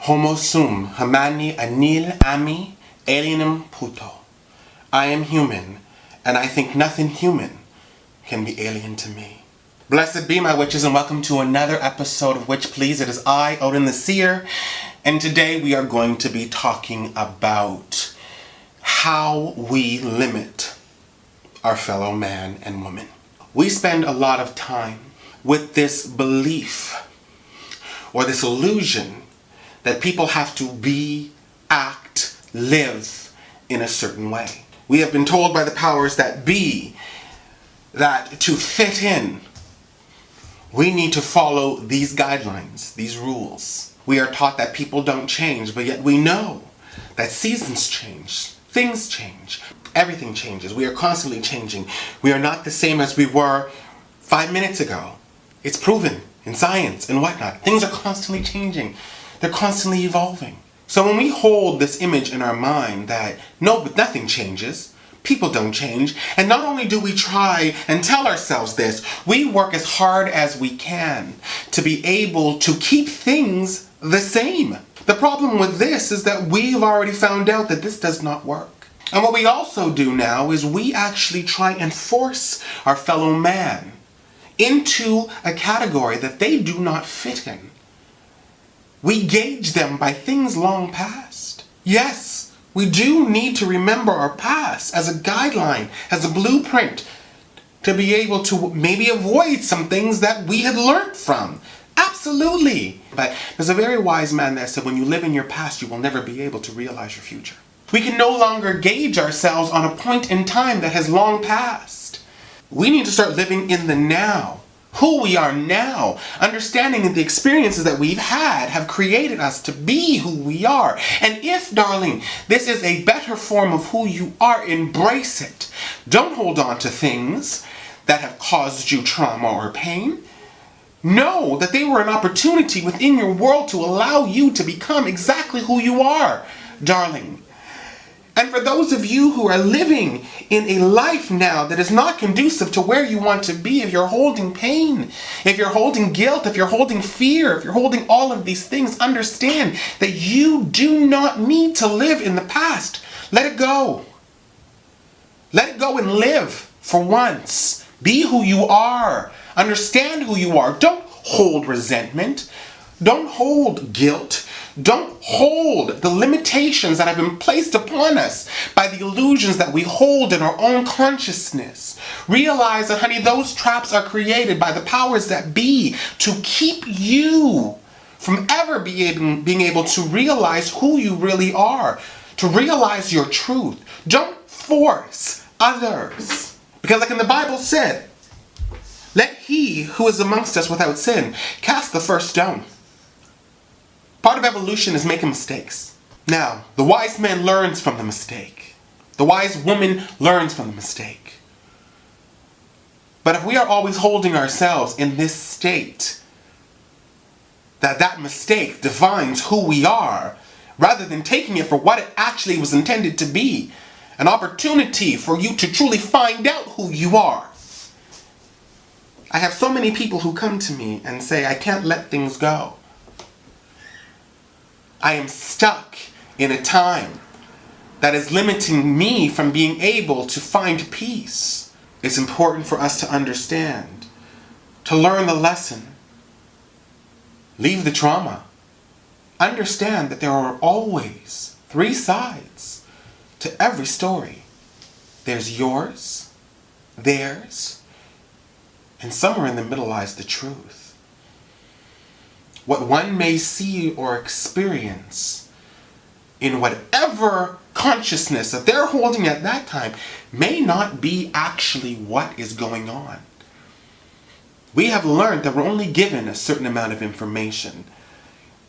Homo sum, hamani anil ami, alienum puto. I am human, and I think nothing human can be alien to me. Blessed be my witches, and welcome to another episode of Witch Please. It is I, Odin the Seer, and today we are going to be talking about how we limit our fellow man and woman. We spend a lot of time with this belief or this illusion that people have to be, act, live in a certain way. We have been told by the powers that be that to fit in, we need to follow these guidelines, these rules. We are taught that people don't change, but yet we know that seasons change, things change, everything changes. We are constantly changing. We are not the same as we were 5 minutes ago. It's proven in science and whatnot. Things are constantly changing. They're constantly evolving. So when we hold this image in our mind that no, but nothing changes, people don't change, and not only do we try and tell ourselves this, we work as hard as we can to be able to keep things the same. The problem with this is that we've already found out that this does not work. And what we also do now is we actually try and force our fellow man into a category that they do not fit in. We gauge them by things long past. Yes, we do need to remember our past as a guideline, as a blueprint, to be able to maybe avoid some things that we had learned from. Absolutely. But there's a very wise man that said, when you live in your past, you will never be able to realize your future. We can no longer gauge ourselves on a point in time that has long passed. We need to start living in the now. Who we are now, understanding that the experiences that we've had have created us to be who we are. And if, darling, this is a better form of who you are, embrace it. Don't hold on to things that have caused you trauma or pain. Know that they were an opportunity within your world to allow you to become exactly who you are, darling. And for those of you who are living in a life now that is not conducive to where you want to be, if you're holding pain, if you're holding guilt, if you're holding fear, if you're holding all of these things, understand that you do not need to live in the past. Let it go. Let it go and live for once. Be who you are. Understand who you are. Don't hold resentment. Don't hold guilt. Don't hold the limitations that have been placed upon us by the illusions that we hold in our own consciousness. Realize that, honey, those traps are created by the powers that be to keep you from ever being able to realize who you really are, to realize your truth. Don't force others. Because like in the Bible said, let he who is amongst us without sin cast the first stone. Part of evolution is making mistakes. Now, the wise man learns from the mistake. The wise woman learns from the mistake. But if we are always holding ourselves in this state, that mistake defines who we are, rather than taking it for what it actually was intended to be, an opportunity for you to truly find out who you are. I have so many people who come to me and say, I can't let things go. I am stuck in a time that is limiting me from being able to find peace. It's important for us to understand, to learn the lesson, leave the trauma. Understand that there are always 3 sides to every story. There's yours, theirs, and somewhere in the middle lies the truth. What one may see or experience in whatever consciousness that they're holding at that time may not be actually what is going on. We have learned that we're only given a certain amount of information.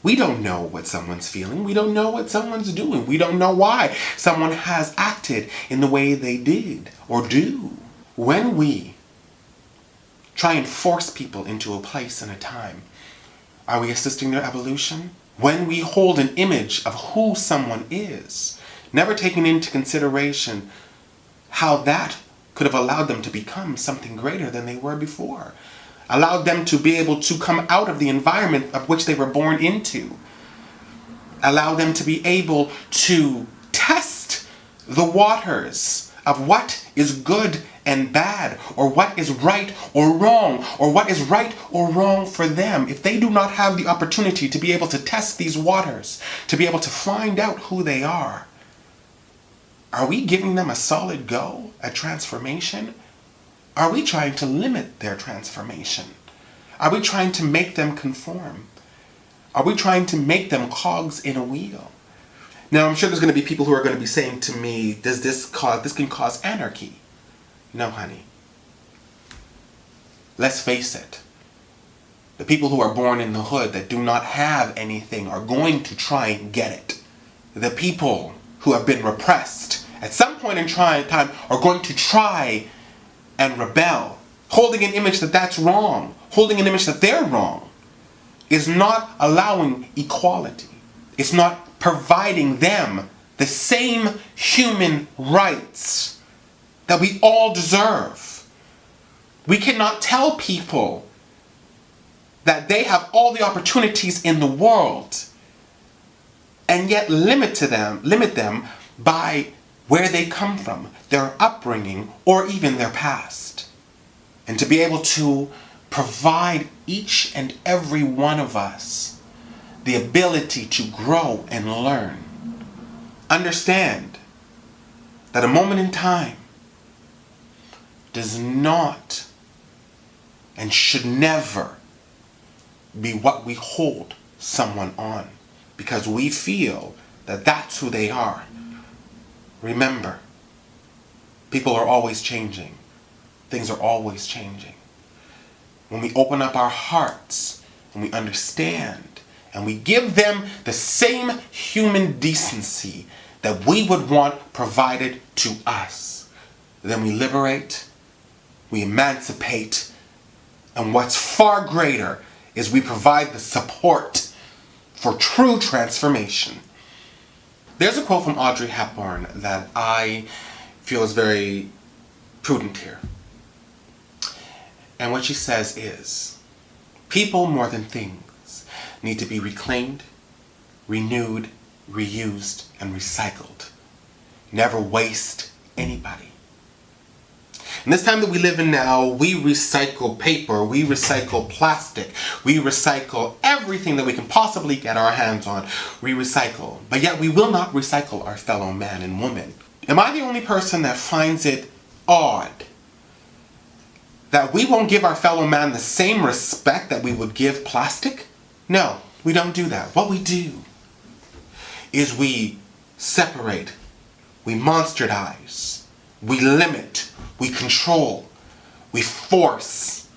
We don't know what someone's feeling. We don't know what someone's doing. We don't know why someone has acted in the way they did or do. When we try and force people into a place and a time, are we assisting their evolution? When we hold an image of who someone is, never taking into consideration how that could have allowed them to become something greater than they were before, allowed them to be able to come out of the environment of which they were born into. Allow them to be able to test the waters of what is good and bad, or what is right or wrong, or what is right or wrong for them. If they do not have the opportunity to be able to test these waters, to be able to find out who they are we giving them a solid go at transformation? Are we trying to limit their transformation? Are we trying to make them conform? Are we trying to make them cogs in a wheel? Now, I'm sure there's going to be people who are going to be saying to me, this can cause anarchy? No, honey. Let's face it. The people who are born in the hood that do not have anything are going to try and get it. The people who have been repressed at some point in time are going to try and rebel, holding an image that that's wrong, holding an image that they're wrong, is not allowing equality. It's not providing them the same human rights that we all deserve. We cannot tell people that they have all the opportunities in the world and yet limit them by where they come from, their upbringing, or even their past. And to be able to provide each and every one of us the ability to grow and learn. Understand that a moment in time does not and should never be what we hold someone on, because we feel that that's who they are. Remember, people are always changing. Things are always changing. When we open up our hearts and we understand and we give them the same human decency that we would want provided to us, then we liberate, we emancipate, and what's far greater is we provide the support for true transformation. There's a quote from Audrey Hepburn that I feel is very prudent here. And what she says is, people more than things need to be reclaimed, renewed, reused, and recycled. Never waste anybody. In this time that we live in now, we recycle paper, we recycle plastic, we recycle everything that we can possibly get our hands on. We recycle, but yet we will not recycle our fellow man and woman. Am I the only person that finds it odd that we won't give our fellow man the same respect that we would give plastic? No, we don't do that. What we do is we separate, we monsterdize, we limit, we control, we force.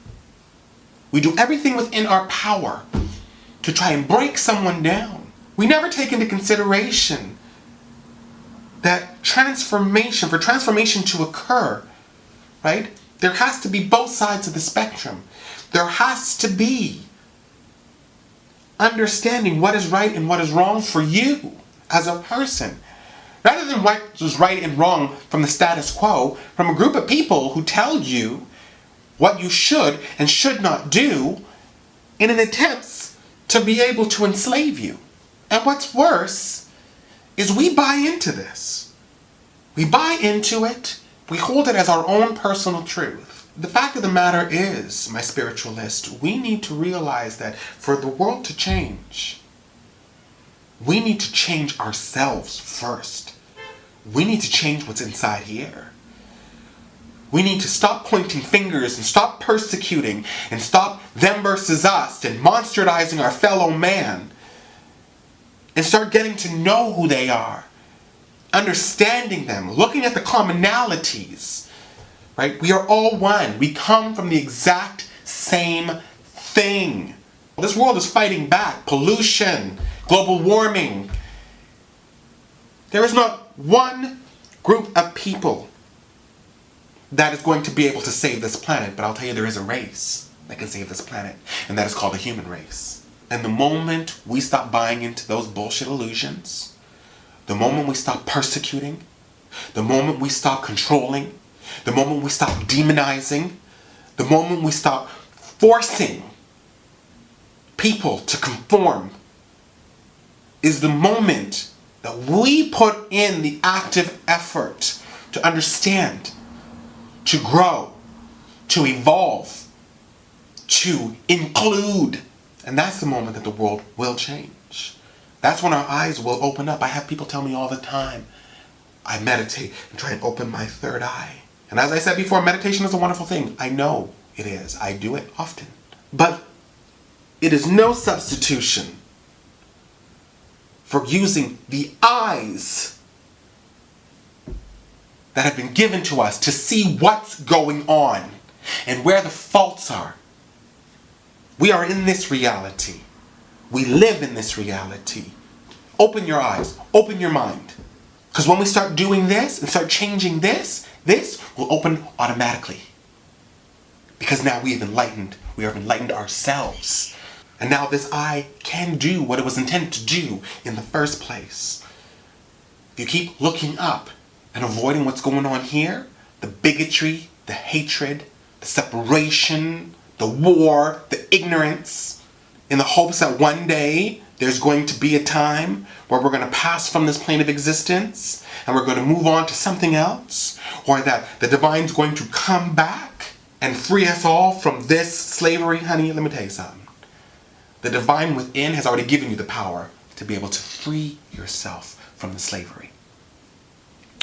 We do everything within our power to try and break someone down. We never take into consideration that for transformation to occur, right? There has to be both sides of the spectrum. There has to be understanding what is right and what is wrong for you as a person. Rather than what is right and wrong from the status quo, from a group of people who tell you what you should and should not do in an attempt to be able to enslave you. And what's worse is we buy into this. We buy into it. We hold it as our own personal truth. The fact of the matter is, my spiritualist, we need to realize that for the world to change, we need to change ourselves first. We need to change what's inside here. We need to stop pointing fingers and stop persecuting and stop them versus us and monsterizing our fellow man and start getting to know who they are, understanding them, looking at the commonalities, right? We are all one. We come from the exact same thing. This world is fighting back. Pollution, global warming. There is not one group of people that is going to be able to save this planet, but I'll tell you there is a race that can save this planet, and that is called the human race. And the moment we stop buying into those bullshit illusions, the moment we stop persecuting, the moment we stop controlling, the moment we stop demonizing, the moment we stop forcing people to conform, is the moment that we put in the active effort to understand, to grow, to evolve, to include. And that's the moment that the world will change. That's when our eyes will open up. I have people tell me all the time, I meditate and try and open my third eye. And as I said before, meditation is a wonderful thing. I know it is. I do it often. But it is no substitution for using the eyes that have been given to us to see what's going on and where the faults are. We are in this reality. We live in this reality. Open your eyes. Open your mind. Because when we start doing this and start changing this will open automatically. Because now we have enlightened ourselves. And now this eye can do what it was intended to do in the first place. If you keep looking up and avoiding what's going on here, the bigotry, the hatred, the separation, the war, the ignorance, in the hopes that one day there's going to be a time where we're going to pass from this plane of existence and we're going to move on to something else, or that the divine's going to come back and free us all from this slavery. Honey, let me tell you something. The divine within has already given you the power to be able to free yourself from the slavery.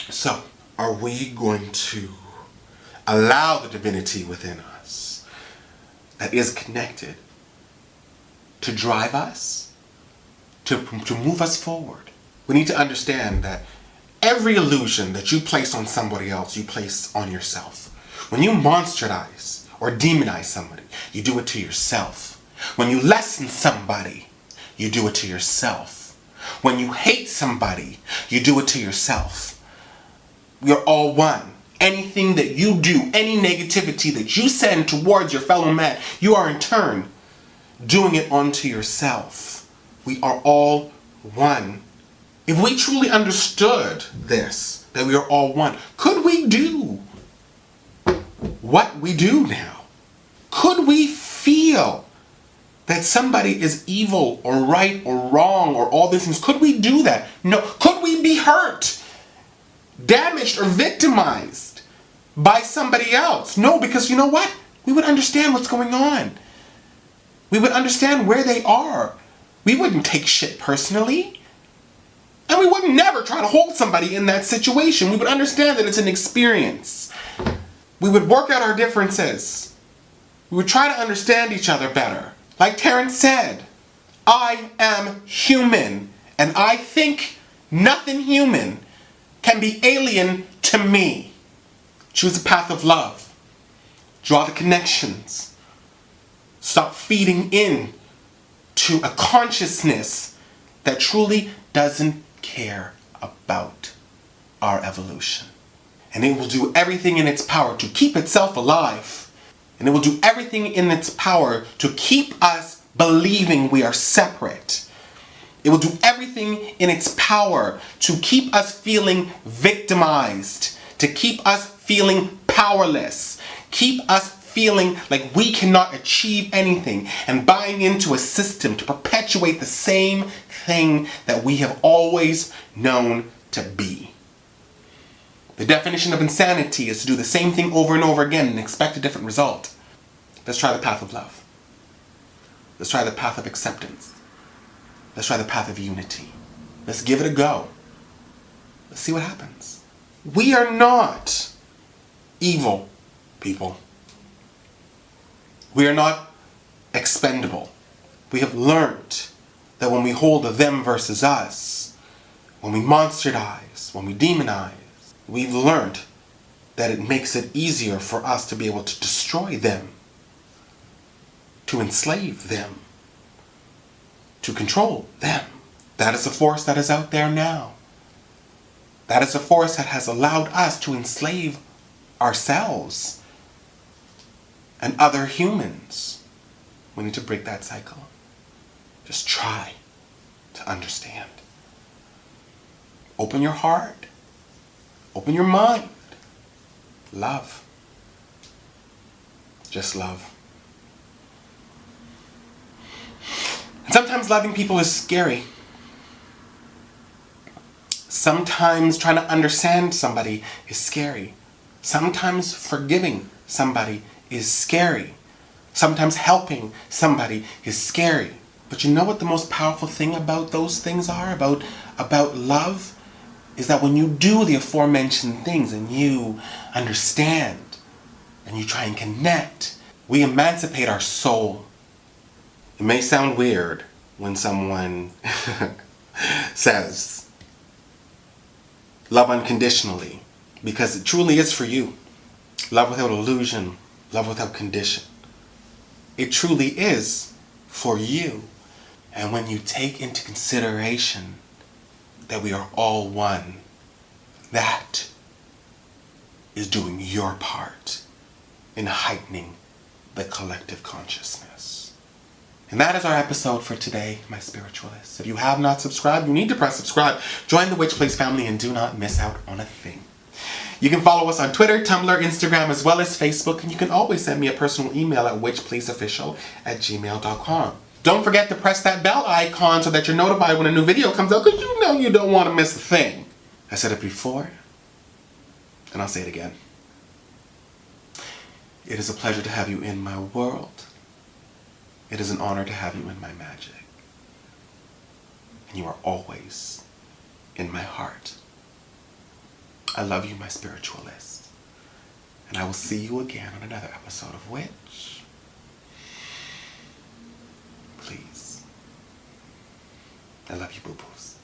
So, are we going to allow the divinity within us that is connected to drive us, to move us forward? We need to understand that every illusion that you place on somebody else, you place on yourself. When you monsterdize or demonize somebody, you do it to yourself. When you lessen somebody, you do it to yourself. When you hate somebody, you do it to yourself. We are all one. Anything that you do, any negativity that you send towards your fellow man, you are in turn doing it onto yourself. We are all one. If we truly understood this, that we are all one, could we do what we do now? Could we feel that somebody is evil or right or wrong or all these things? Could we do that? No. Could we be hurt, damaged, or victimized by somebody else? No, because you know what? We would understand what's going on. We would understand where they are. We wouldn't take shit personally. And we would never try to hold somebody in that situation. We would understand that it's an experience. We would work out our differences. We would try to understand each other better. Like Terrence said, I am human, and I think nothing human can be alien to me. Choose a path of love. Draw the connections. Stop feeding in to a consciousness that truly doesn't care about our evolution. And it will do everything in its power to keep itself alive. And it will do everything in its power to keep us believing we are separate. It will do everything in its power to keep us feeling victimized, to keep us feeling powerless, keep us feeling like we cannot achieve anything, and buying into a system to perpetuate the same thing that we have always known to be. The definition of insanity is to do the same thing over and over again and expect a different result. Let's try the path of love. Let's try the path of acceptance. Let's try the path of unity. Let's give it a go. Let's see what happens. We are not evil people. We are not expendable. We have learned that when we hold a them versus us, when we monsterdize, when we demonize, we've learned that it makes it easier for us to be able to destroy them, to enslave them, to control them. That is a force that is out there now. That is a force that has allowed us to enslave ourselves and other humans. We need to break that cycle. Just try to understand. Open your heart. Open your mind. Love. Just love. And sometimes loving people is scary. Sometimes trying to understand somebody is scary. Sometimes forgiving somebody is scary. Sometimes helping somebody is scary. But you know what the most powerful thing about those things are? About love? Is that when you do the aforementioned things and you understand and you try and connect, we emancipate our soul. It may sound weird when someone says, love unconditionally, because it truly is for you. Love without illusion, love without condition. It truly is for you. And when you take into consideration that we are all one, that is doing your part in heightening the collective consciousness. And that is our episode for today, my spiritualists. If you have not subscribed, you need to press subscribe. Join the Witch Place family and do not miss out on a thing. You can follow us on Twitter, Tumblr, Instagram, as well as Facebook, and you can always send me a personal email at witchplaceofficial@gmail.com. Don't forget to press that bell icon so that you're notified when a new video comes out, because you know you don't want to miss a thing. I said it before, and I'll say it again. It is a pleasure to have you in my world. It is an honor to have you in my magic. And you are always in my heart. I love you, my spiritualist. And I will see you again on another episode of Witch. Please. I love you, boo-boos.